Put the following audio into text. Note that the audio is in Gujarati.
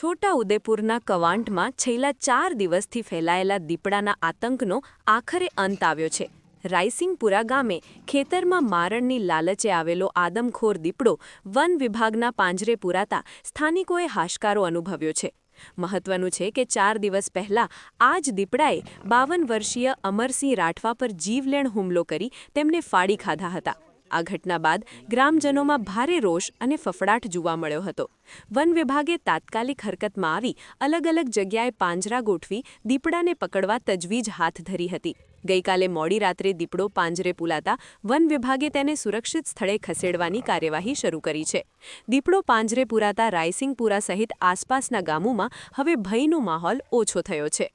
છોટા ઉદેપુરના કવાંટમાં છેલ્લા 4 દિવસથી ફેલાયેલા દીપડાના આતંકનો આખરે અંત આવ્યો છે. રાયસિંગપુરા ગામે ખેતરમાં મારણની લાલચે આવેલો આદમખોર દીપડો વન વિભાગના પાંજરે પૂરાતા સ્થાનિકોએ હાશકારો અનુભવ્યો છે. મહત્વનું છે કે 4 દિવસ પહેલા આ જ દીપડાએ 52 વર્ષીય અમરસિંહ રાઠવા પર જીવલેણ હુમલો કરી તેમને ફાડી ખાધા હતા. આ ઘટના બાદ ગ્રામજનોમાં ભારે રોષ અને ફફડાટ જોવા મળ્યો હતો. વન વિભાગે તાત્કાલિક હરકતમાં આવી અલગ-અલગ જગ્યાએ પાંજરા ગોઠવી દીપડાને પકડવા તજવીજ હાથ ધરી હતી. ગઈકાલે મોડી રાત્રે દીપડો પાંજરે પુલાતા વન વિભાગે તેને સુરક્ષિત સ્થળે ખસેડવાની કાર્યવાહી શરૂ કરી છે. દીપડો પાંજરે પુરાતા રાયસિંગપુરા સહિત આસપાસના ગામોમાં હવે ભયનો માહોલ ઓછો થયો છે.